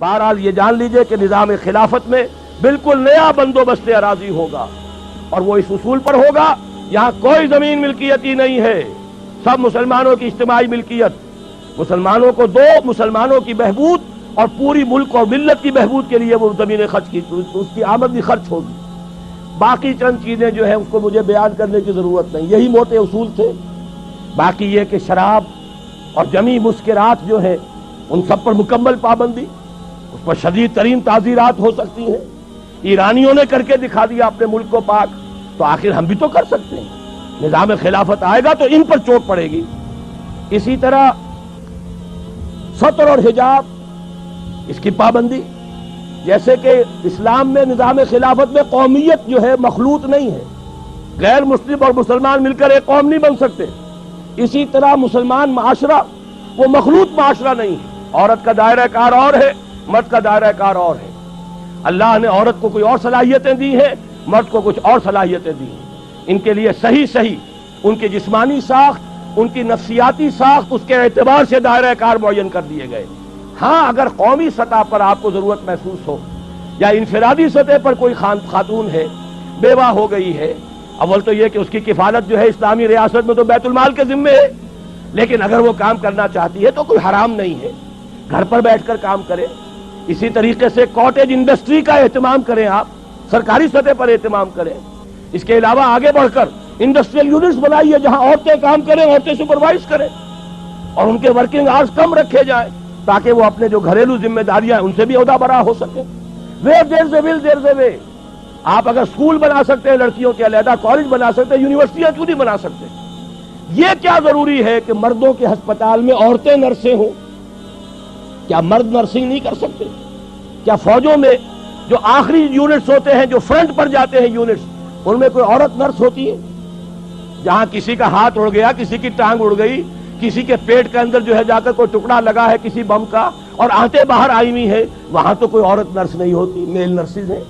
بہرحال یہ جان لیجئے کہ نظام خلافت میں بالکل نیا بندوبست اراضی ہوگا، اور وہ اس اصول پر ہوگا یہاں کوئی زمین ملکیتی نہیں ہے، سب مسلمانوں کی اجتماعی ملکیت، مسلمانوں کو دو، مسلمانوں کی بہبود اور پوری ملک اور ملت کی بہبود کے لیے وہ زمینیں خرچ کی، اس کی آمد بھی خرچ ہوگی۔ باقی چند چیزیں جو ہیں اس کو مجھے بیان کرنے کی ضرورت نہیں، یہی موٹے اصول تھے۔ باقی یہ کہ شراب اور جمی مسکرات جو ہیں ان سب پر مکمل پابندی، اس پر شدید ترین تعزیرات ہو سکتی ہیں۔ ایرانیوں نے کر کے دکھا دیا اپنے ملک کو پاک، تو آخر ہم بھی تو کر سکتے ہیں۔ نظام خلافت آئے گا تو ان پر چوٹ پڑے گی۔ اسی طرح سطر اور حجاب، اس کی پابندی، جیسے کہ اسلام میں نظام خلافت میں قومیت جو ہے مخلوط نہیں ہے، غیر مسلم اور مسلمان مل کر ایک قوم نہیں بن سکتے، اسی طرح مسلمان معاشرہ وہ مخلوط معاشرہ نہیں ہے، عورت کا دائرہ کار اور ہے، مرد کا دائرہ کار اور ہے۔ اللہ نے عورت کو کوئی اور صلاحیتیں دی ہیں، مرد کو کچھ اور صلاحیتیں دی ہیں۔ ان کے لیے صحیح ان کی جسمانی ساخت، ان کی نفسیاتی ساخت، اس کے اعتبار سے دائرہ کار معین کر دیے گئے۔ ہاں اگر قومی سطح پر آپ کو ضرورت محسوس ہو یا انفرادی سطح پر کوئی خاتون ہے، بیوہ ہو گئی ہے، اول تو یہ کہ اس کی کفالت جو ہے اسلامی ریاست میں تو بیت المال کے ذمے ہے، لیکن اگر وہ کام کرنا چاہتی ہے تو کوئی حرام نہیں ہے، گھر پر بیٹھ کر کام کرے۔ اسی طریقے سے کاٹیج انڈسٹری کا اہتمام کریں، آپ سرکاری سطح پر اہتمام کریں۔ اس کے علاوہ آگے بڑھ کر انڈسٹریل یونٹس بنائیے جہاں عورتیں کام کریں، عورتیں سپروائز کریں، اور ان کے ورکنگ آورز کم رکھے جائیں تاکہ وہ اپنے جو گھریلو ذمہ داریاں ان سے بھی عہدہ برا ہو سکے۔ ویئر دیر از اے ول دیر از اے وے۔ آپ اگر اسکول بنا سکتے ہیں لڑکیوں کے علیحدہ، کالج بنا سکتے ہیں، یونیورسٹیاں کیوں نہیں بنا سکتے؟ یہ کیا ضروری ہے کہ مردوں کے ہسپتال میں عورتیں نرسیں ہوں؟ کیا مرد نرسنگ نہیں کر سکتے؟ کیا فوجوں میں جو آخری یونٹس ہوتے ہیں، جو فرنٹ پر جاتے ہیں یونٹس، ان میں کوئی عورت نرس ہوتی ہے؟ جہاں کسی کا ہاتھ اڑ گیا، کسی کی ٹانگ اڑ گئی، کسی کے پیٹ کے اندر جو ہے جا کر کوئی ٹکڑا لگا ہے کسی بم کا اور آنتیں باہر آئی ہوئی ہے، وہاں تو کوئی عورت نرس نہیں ہوتی، میل نرسز ہیں۔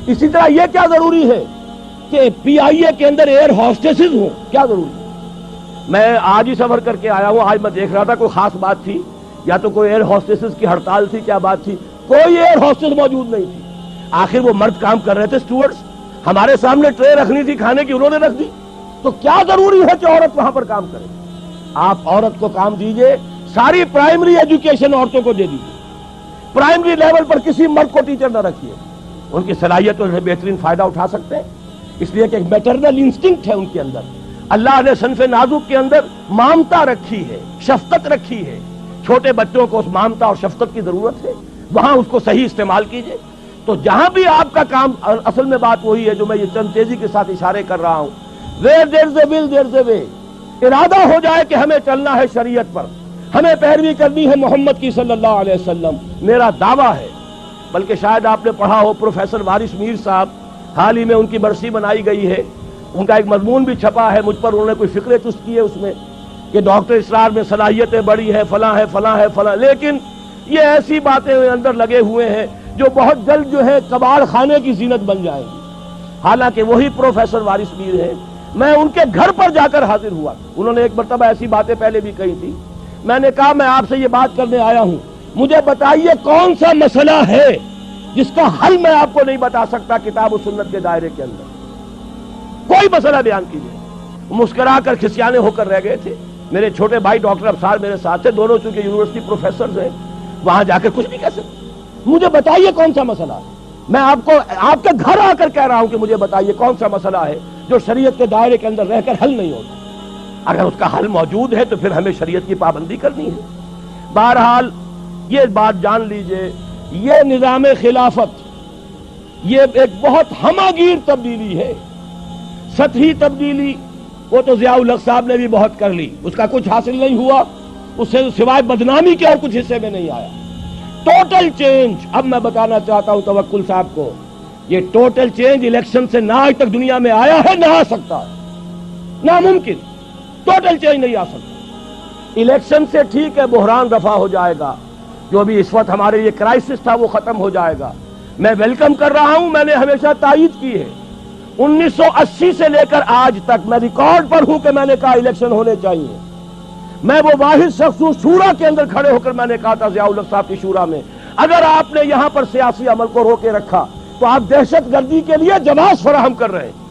اسی طرح یہ کیا ضروری ہے کہ پی آئی اے کے اندر ایئر ہاسٹسز ہوں؟ کیا ضروری ہے؟ میں آج ہی سفر کر کے آیا ہوں، آج میں دیکھ رہا تھا کوئی خاص بات تھی یا تو کوئی ایئر ہاسٹسز کی ہڑتال تھی، کیا بات تھی؟ کوئی ایئر ہاسٹس موجود نہیں تھی۔ آخر وہ مرد کام کر رہے تھے، اسٹوورڈز، ہمارے سامنے ٹرے رکھنی تھی کھانے کی، انہوں نے رکھ دی۔ تو کیا ضروری ہے کہ عورت وہاں پر کام کرے؟ آپ عورت کو کام دیجئے، ساری پرائمری ایجوکیشن عورتوں کو دے دیجئے، پرائمری لیول پر کسی مرد کو ٹیچر نہ رکھیے، ان کی صلاحیتوں سے بہترین فائدہ اٹھا سکتے ہیں، اس لیے کہ ایک میٹرنل انسٹنکٹ ہے ان کے اندر۔ اللہ نے صنف نازک کے اندر مامتا رکھی ہے، شفقت رکھی ہے، چھوٹے بچوں کو اس مامتا اور شفقت کی ضرورت ہے، وہاں اس کو صحیح استعمال کیجئے۔ تو جہاں بھی آپ کا کام، اصل میں بات وہی ہے جو میں یہ چند تیزی کے ساتھ اشارے کر رہا ہوں، where there is a will there is a way۔ ارادہ ہو جائے کہ ہمیں چلنا ہے شریعت پر، ہمیں پیروی کرنی ہے محمد کی صلی اللہ علیہ وسلم، میرا دعویٰ ہے۔ بلکہ شاید آپ نے پڑھا ہو پروفیسر وارث میر صاحب، حال ہی میں ان کی برسی منائی گئی ہے، ان کا ایک مضمون بھی چھپا ہے، مجھ پر انہوں نے کوئی فکرے چست کی ہے اس میں کہ ڈاکٹر اسرار میں صلاحیتیں بڑی ہیں، فلاں ہے فلاں ہے فلاں، لیکن یہ ایسی باتیں اندر لگے ہوئے ہیں جو بہت جلد جو ہے کباڑ خانے کی زینت بن جائیں گی۔ حالانکہ وہی پروفیسر وارث میر ہیں، میں ان کے گھر پر جا کر حاضر ہوا، انہوں نے ایک مرتبہ ایسی باتیں پہلے بھی کہی تھی، میں نے کہا میں آپ سے یہ بات کرنے آیا ہوں، مجھے بتائیے کون سا مسئلہ ہے جس کا حل میں آپ کو نہیں بتا سکتا کتاب و سنت کے دائرے کے اندر؟ کوئی مسئلہ بیان کیجیے۔ مسکرا کر کھسیانے ہو کر رہ گئے تھے۔ میرے چھوٹے بھائی ڈاکٹر ابصار میرے ساتھ تھے، دونوں چونکہ یونیورسٹی پروفیسرز ہیں، وہاں جا کر کچھ نہیں کہہ سکتے۔ مجھے بتائیے کون سا مسئلہ ہے، میں آپ کو آپ کے گھر آ کر کہہ رہا ہوں کہ مجھے بتائیے کون سا مسئلہ ہے جو شریعت کے دائرے کے اندر رہ کر حل نہیں ہوتا۔ اگر اس کا حل موجود ہے تو پھر ہمیں شریعت کی پابندی کرنی ہے۔ بہرحال یہ بات جان لیجئے، یہ نظام خلافت یہ ایک بہت ہماگیر تبدیلی ہے، سطحی تبدیلی وہ تو ضیاء الحق صاحب نے بھی بہت کر لی، اس کا کچھ حاصل نہیں ہوا، اس سے سوائے بدنامی کے اور کچھ حصے میں نہیں آیا۔ ٹوٹل چینج، اب میں بتانا چاہتا ہوں توکل صاحب کو، یہ ٹوٹل چینج الیکشن سے نہ آج تک دنیا میں آیا ہے، نہ آ سکتا ہے، ناممکن، ٹوٹل چینج نہیں آ سکتا۔ الیکشن سے ٹھیک ہے بحران رفع ہو جائے گا، جو بھی اس وقت ہمارے یہ کرائسس تھا وہ ختم ہو جائے گا، میں ویلکم کر رہا ہوں، میں نے ہمیشہ تائید کی ہے۔ 1980 سے لے کر آج تک میں ریکارڈ پر ہوں کہ میں نے کہا الیکشن ہونے چاہیے۔ میں وہ واحد شخص ہوں شورا کے اندر کھڑے ہو کر میں نے کہا تھا ضیاء الحق صاحب کی شورا میں، اگر آپ نے یہاں پر سیاسی عمل کو روکے رکھا تو آپ دہشت گردی کے لیے جواز فراہم کر رہے ہیں۔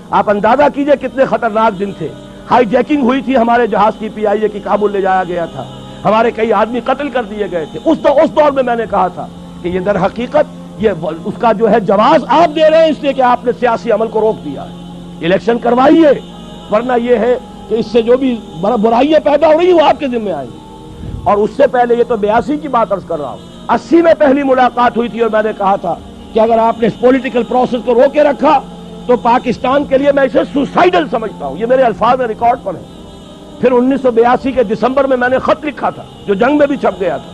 آپ اندازہ کیجئے کتنے خطرناک دن تھے، ہائی جیکنگ ہوئی تھی ہمارے جہاز کی، PIA کی، کابل لے جایا گیا تھا، ہمارے کئی آدمی قتل کر دیے گئے تھے۔ اس دور میں نے کہا تھا کہ یہ در حقیقت یہ اس کا جو ہے جواز آپ دے رہے ہیں اس لیے کہ آپ نے سیاسی عمل کو روک دیا ہے۔ الیکشن کروائیے، ورنہ یہ ہے کہ اس سے جو بھی برائیاں پیدا ہو رہی ہیں وہ آپ کے ذمہ آئیں گی۔ اور اس سے پہلے، یہ تو 82 کی بات عرض کر رہا ہوں، 80 میں پہلی ملاقات ہوئی تھی اور میں نے کہا تھا کہ اگر آپ نے اس پولیٹیکل پروسیس کو روکے رکھا تو پاکستان کے لیے میں اسے سوسائیڈل سمجھتا ہوں۔ یہ میرے الفاظ میں ریکارڈ پر ہیں۔ پھر 1982 کے دسمبر میں نے خط لکھا تھا جو جنگ میں بھی چھپ گیا تھا۔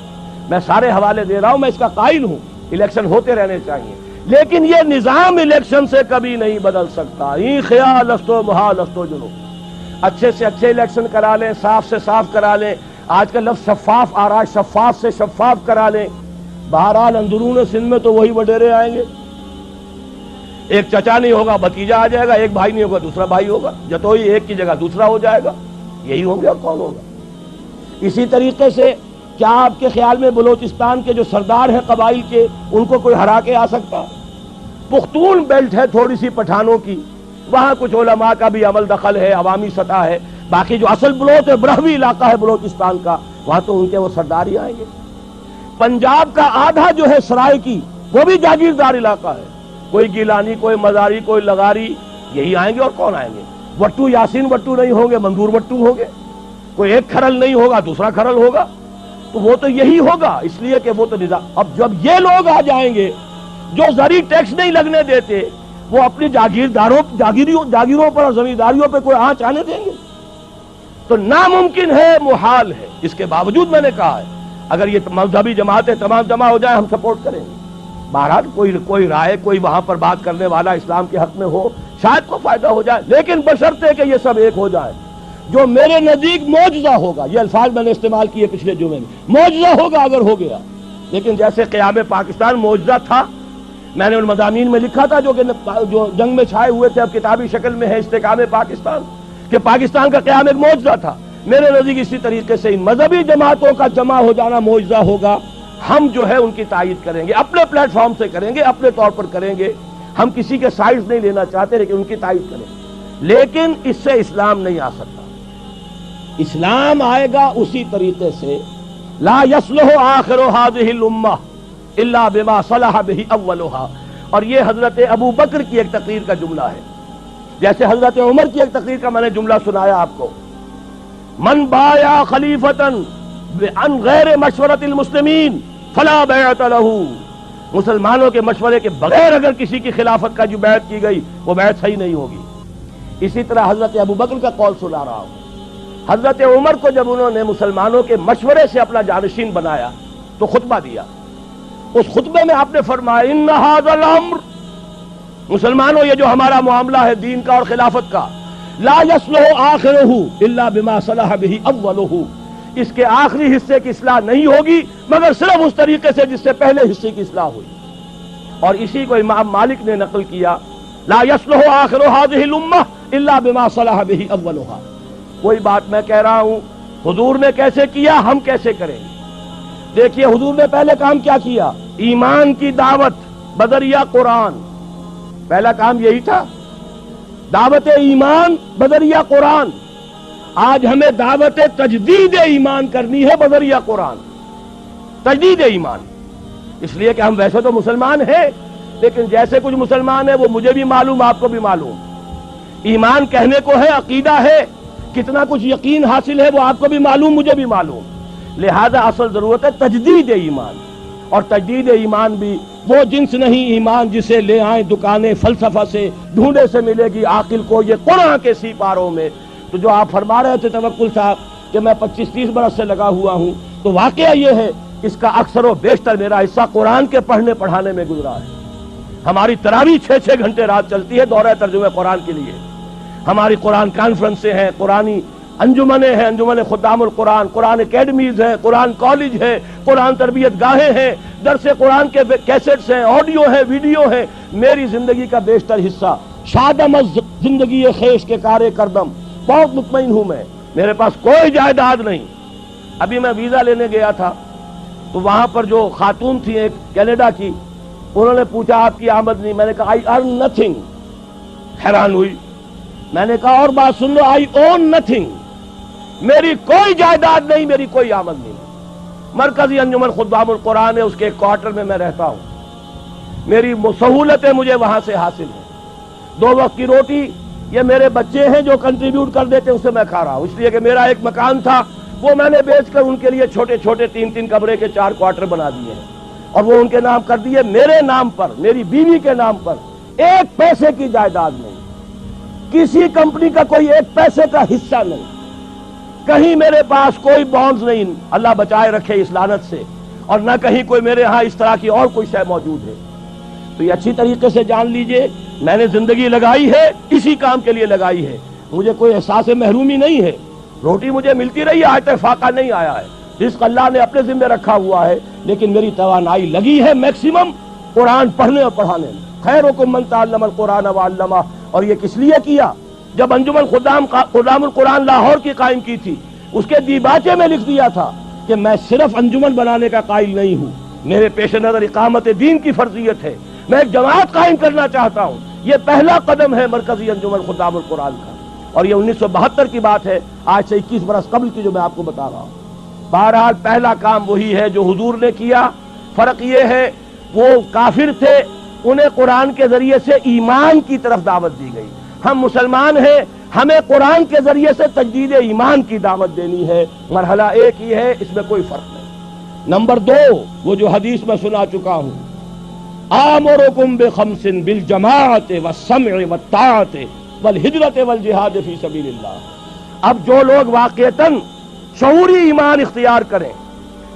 میں سارے حوالے دے رہا ہوں، میں اس کا قائل ہوں، الیکشن ہوتے رہنے چاہیے، لیکن یہ نظام الیکشن سے کبھی نہیں بدل سکتا۔ این خیال است و محال است و جنو، اچھے سے اچھے الیکشن کرا لیں، صاف سے صاف کرا لیں۔ آج کا لفظ شفاف آ رہا ہے، شفاف سے شفاف کرا لیں۔ بہرحال اندرون سندھ میں تو وہی وڈیرے آئیں گے، ایک چچا نہیں ہوگا بھتیجا آ جائے گا، ایک بھائی نہیں ہوگا دوسرا بھائی ہوگا، جتوئی ایک کی جگہ دوسرا ہو جائے گا، یہی ہوں گے اور کون ہوگا۔ اسی طریقے سے کیا آپ کے خیال میں بلوچستان کے جو سردار ہیں قبائل کے، ان کو کوئی ہرا کے آ سکتا؟ پختون بیلٹ ہے تھوڑی سی پٹھانوں کی، وہاں کچھ علماء کا بھی عمل دخل ہے، عوامی سطح ہے، باقی جو اصل بلوچ ہے، برہوی علاقہ ہے بلوچستان کا، وہاں تو ان کے وہ سردار ہی آئیں گے۔ پنجاب کا آدھا جو ہے سرائے کی، وہ بھی جاگیردار علاقہ ہے، کوئی گیلانی، کوئی مزاری، کوئی لغاری، یہی آئیں گے اور کون آئیں گے؟ وٹو یاسین وٹو نہیں ہوں گے، منظور وٹو ہوں گے، کوئی ایک کھرل نہیں ہوگا دوسرا کھرل ہوگا، تو وہ تو یہی ہوگا، اس لیے کہ وہ تو نظام۔ اب جب یہ لوگ آ جائیں گے جو زرعی ٹیکس نہیں لگنے دیتے، وہ اپنی جاگیروں پر اور زمینداریوں پہ کوئی آنچ آنے دیں گے؟ تو ناممکن ہے، محال ہے۔ اس کے باوجود میں نے کہا ہے اگر یہ مذہبی جماعتیں تمام جمع ہو جائیں ہم سپورٹ کریں گے۔ بہرحال کوئی رائے، کوئی وہاں پر بات کرنے والا اسلام کے حق میں ہو، شاید کو فائدہ ہو جائے، لیکن بشرطے کہ یہ سب ایک ہو جائے، جو میرے نزدیک معجزہ ہوگا۔ یہ الفاظ میں نے استعمال کیے پچھلے جمعے میں، معجزہ ہوگا اگر ہو گیا۔ لیکن جیسے قیام پاکستان معجزہ تھا، میں نے ان مضامین میں لکھا تھا جو جنگ میں چھائے ہوئے تھے، اب کتابی شکل میں ہے، استحکام پاکستان، کہ پاکستان کا قیام ایک معجزہ تھا۔ میرے نزدیک اسی طریقے سے ان مذہبی جماعتوں کا جمع ہو جانا معجزہ ہوگا۔ ہم جو ہے ان کی تائید کریں گے، اپنے پلیٹ فارم سے کریں گے، اپنے طور پر کریں گے، ہم کسی کے سائڈز نہیں لینا چاہتے، لیکن ان کی تائید کریں گے۔ لیکن اس سے اسلام نہیں آ سکتا۔ اسلام آئے گا اسی طریقے سے، لا یصلح آخر هذه الامہ الا بما صلح به اولها، اور یہ حضرت ابو بکر کی ایک تقریر کا جملہ ہے، جیسے حضرت عمر کی ایک تقریر کا میں نے جملہ سنایا آپ کو، من بایا خلیفتا عن غیر مشورت المسلمین فلا بیعت له، مسلمانوں کے مشورے کے بغیر اگر کسی کی خلافت کا جو بیعت کی گئی وہ بیعت صحیح نہیں ہوگی۔ اسی طرح حضرت ابو بکر کا قول سنا رہا ہوں، حضرت عمر کو جب انہوں نے مسلمانوں کے مشورے سے اپنا جانشین بنایا تو خطبہ دیا، اس خطبے میں آپ نے فرمایا ان ھذا الامر، مسلمانوں یہ جو ہمارا معاملہ ہے دین کا اور خلافت کا، لا یصلح آخرہ الا بما صلح به اولہ، اس کے آخری حصے کی اصلاح نہیں ہوگی مگر صرف اس طریقے سے جس سے پہلے حصے کی اصلاح ہوئی۔ اور اسی کو امام مالک نے نقل کیا، لا یصلح آخر هذه الامہ الا بما صلح به اولها۔ کوئی بات میں کہہ رہا ہوں، حضور نے کیسے کیا، ہم کیسے کریں گے؟ دیکھیے حضور نے پہلے کام کیا کیا، ایمان کی دعوت بدریہ قرآن، پہلا کام یہی تھا، دعوت ایمان بدریہ قرآن۔ آج ہمیں دعوت تجدید ایمان کرنی ہے بدریہ قرآن، تجدید ایمان، اس لیے کہ ہم ویسے تو مسلمان ہیں، لیکن جیسے کچھ مسلمان ہیں وہ مجھے بھی معلوم، آپ کو بھی معلوم، ایمان کہنے کو ہے، عقیدہ ہے، کتنا کچھ یقین حاصل ہے وہ آپ کو بھی معلوم، مجھے بھی معلوم، لہذا اصل ضرورت ہے تجدید ایمان۔ اور تجدید ایمان بھی وہ جنس نہیں ایمان جسے لے آئیں دکانیں فلسفہ سے، ڈھونڈے سے ملے گی عاقل کو یہ قرآن کے سی پاروں میں۔ تو جو آپ فرما رہے تھے توکل صاحب کہ میں 25-30 برس سے لگا ہوا ہوں، تو واقعہ یہ ہے اس کا اکثر و بیشتر میرا حصہ قرآن کے پڑھنے پڑھانے میں گزرا ہے۔ ہماری تراویح 6-6 گھنٹے رات چلتی ہے دورہ ترجمہ قرآن کے لیے، ہماری قرآن کانفرنسیں ہیں، قرآنی انجمنیں ہیں، انجمن خدام القرآن، قرآن اکیڈمیز ہیں، قرآن کالج ہے، قرآن تربیت گاہیں ہیں، درس قرآن کے کیسٹس ہیں، آڈیو ہیں، ویڈیو ہیں۔ میری زندگی کا بیشتر حصہ شادم از زندگی خیش کے کارے کردم، بہت مطمئن ہوں میں، میرے پاس کوئی جائیداد نہیں۔ ابھی میں ویزا لینے گیا تھا تو وہاں پر جو خاتون تھی ایک کینیڈا کی، انہوں نے پوچھا آپ کی آمدنی؟ میں نے کہا آئی ارن نتھنگ. حیران ہوئی. میں نے کہا اور بات سن لو، آئی اون نتھنگ. میری کوئی جائیداد نہیں، میری کوئی آمدنی نہیں. مرکزی انجمن خدام القرآن ہے، اس کے ایک کوارٹر میں میں رہتا ہوں. میری سہولتیں مجھے وہاں سے حاصل ہیں. 2 وقت کی روٹی یہ میرے بچے ہیں جو کنٹریبیوٹ کر دیتے ہیں، اس سے میں کھا رہا ہوں. اس لیے کہ میرا ایک مکان تھا، وہ میں نے بیچ کر ان کے لیے چھوٹے چھوٹے 3 کمرے کے 4 کوارٹر بنا دیے ہیں اور وہ ان کے نام کر دیے. میرے نام پر، میری بیوی کے نام پر 1 پیسے کی جائیداد نہیں، کسی کمپنی کا کوئی 1 پیسے کا حصہ نہیں، کہیں میرے پاس کوئی بانڈز نہیں، اللہ بچائے رکھے اس لعنت سے، اور نہ کہیں کوئی میرے ہاں اس طرح کی اور کوئی شے موجود ہے. تو یہ اچھی طریقے سے جان لیجئے، میں نے زندگی لگائی ہے اسی کام کے لیے لگائی ہے. مجھے کوئی احساس محرومی نہیں ہے. روٹی مجھے ملتی رہی ہے، آج تک فاقہ نہیں آیا ہے. رزق اللہ نے اپنے ذمہ رکھا ہوا ہے، لیکن میری توانائی لگی ہے میکسیمم قرآن پڑھنے اور پڑھانے میں. خیرکم من تعلم القرآن وعلمہ. اور یہ کس لیے کیا؟ جب انجمن خدام القرآن لاہور کی قائم کی تھی، اس کے دیباچے میں لکھ دیا تھا کہ میں صرف انجمن بنانے کا قائل نہیں ہوں، میرے پیش نظر اقامت دین کی فرضیت ہے، میں ایک جماعت قائم کرنا چاہتا ہوں. یہ پہلا قدم ہے مرکزی انجمن خدام القرآن کا، اور یہ 1972 کی بات ہے، آج سے 21 برس قبل کی جو میں آپ کو بتا رہا ہوں. بہرحال پہلا کام وہی ہے جو حضور نے کیا. فرق یہ ہے وہ کافر تھے، انہیں قرآن کے ذریعے سے ایمان کی طرف دعوت دی گئی. ہم مسلمان ہیں، ہمیں قرآن کے ذریعے سے تجدید ایمان کی دعوت دینی ہے. مرحلہ 1 ہی ہے، اس میں کوئی فرق نہیں. نمبر 2، وہ جو حدیث میں سنا چکا ہوں، آمرکم بخمس بالجماعت والسمع والطاعت والہجرت والجہاد فی سبیل اللہ. اب جو لوگ واقعتاً شعوری ایمان اختیار کریں،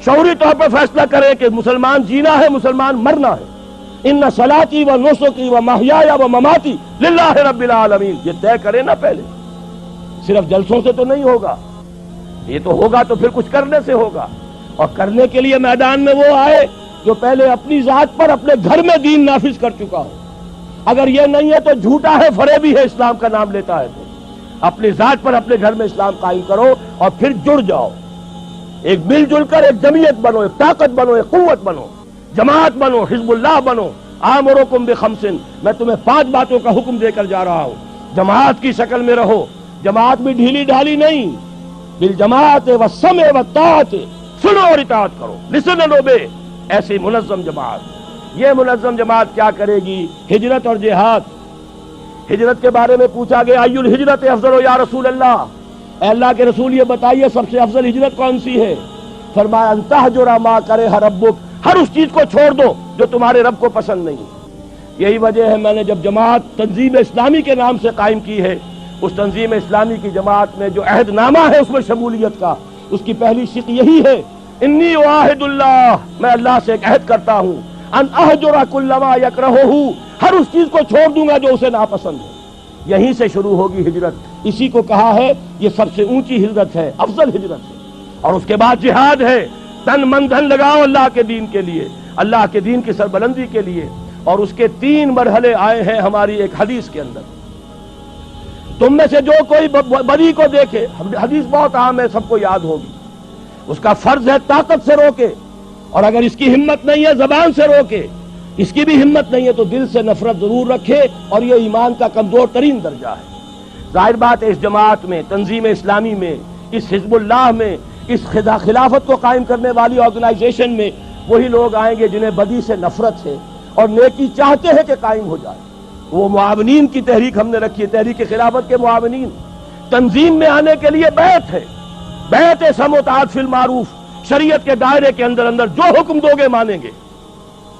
شعوری طور پر فیصلہ کریں کہ مسلمان جینا ہے، مسلمان مرنا ہے، ان صلاتی و نسکی و محیای و مماتی للہ رب العالمین، یہ طے کریں نا پہلے. صرف جلسوں سے تو نہیں ہوگا، یہ تو ہوگا تو پھر کچھ کرنے سے ہوگا. اور کرنے کے لیے میدان میں وہ آئے جو پہلے اپنی ذات پر اپنے گھر میں دین نافذ کر چکا ہو. اگر یہ نہیں ہے تو جھوٹا ہے، فریبی ہے، اسلام کا نام لیتا ہے. تو اپنی ذات پر اپنے گھر میں اسلام قائم کرو اور پھر جڑ جاؤ، ایک مل جل کر ایک جمعیت بنو، ایک طاقت بنو، ایک قوت بنو، جماعت بنو، حزب اللہ بنو. آمرکم بخمس، میں تمہیں 5 باتوں کا حکم دے کر جا رہا ہوں. جماعت کی شکل میں رہو، جماعت بھی ڈھیلی ڈھالی نہیں، بالجماعت والسمع والطاعت، سنو اور اطاعت کرو، لسن اینڈ اوبے. ایسی منظم جماعت. یہ منظم جماعت کیا کرے گی؟ ہجرت اور جہاد. ہجرت کے بارے میں پوچھا گیا، ای الہجرت افضل یا رسول اللہ، اے اللہ کے رسول یہ بتائیے سب سے افضل ہجرت کون سی ہے؟ فرمایا ان تہجر ما کرہ ربک، ہر اس چیز کو چھوڑ دو جو تمہارے رب کو پسند نہیں. یہی وجہ ہے میں نے جب جماعت تنظیم اسلامی کے نام سے قائم کی ہے، اس تنظیم اسلامی کی جماعت میں جو عہد نامہ ہے اس میں شمولیت کا، اس کی پہلی شق یہی ہے، انی اعاہد اللہ، میں اللہ سے ایک عہد کرتا ہوں، ان اہجر کل ما یکرہہ، ہر اس چیز کو چھوڑ دوں گا جو اسے ناپسند ہے. یہیں سے شروع ہوگی ہجرت. اسی کو کہا ہے یہ سب سے اونچی ہجرت ہے، افضل ہجرت ہے. اور اس کے بعد جہاد ہے، تن من دھن لگاؤ اللہ کے دین کے لیے، اللہ کے دین کی سربلندی کے لیے. اور اس کے 3 مرحلے آئے ہیں ہماری ایک حدیث کے اندر. تم میں سے جو کوئی بدی کو دیکھے، حدیث بہت عام ہے، سب کو یاد ہوگی، اس کا فرض ہے طاقت سے روکے، اور اگر اس کی ہمت نہیں ہے زبان سے روکے، اس کی بھی ہمت نہیں ہے تو دل سے نفرت ضرور رکھے، اور یہ ایمان کا کمزور ترین درجہ ہے. ظاہر بات ہے اس جماعت میں، تنظیم اسلامی میں، اس حزب اللہ میں، اس خلافت کو قائم کرنے والی آرگنائزیشن میں وہی لوگ آئیں گے جنہیں بدی سے نفرت ہے اور نیکی چاہتے ہیں کہ قائم ہو جائے. وہ معاونین کی تحریک ہم نے رکھی ہے، تحریک خلافت کے معاونین. تنظیم میں آنے کے لیے بیعت ہے، بیعت سمع و طاعت فی المعروف، شریعت کے دائرے کے اندر جو حکم دو گے مانیں گے.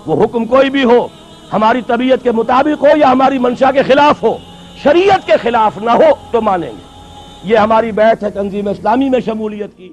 وہ حکم کوئی بھی ہو، ہماری طبیعت کے مطابق ہو یا ہماری منشا کے خلاف ہو، شریعت کے خلاف نہ ہو تو مانیں گے. یہ ہماری بیعت ہے تنظیم اسلامی میں شمولیت کی.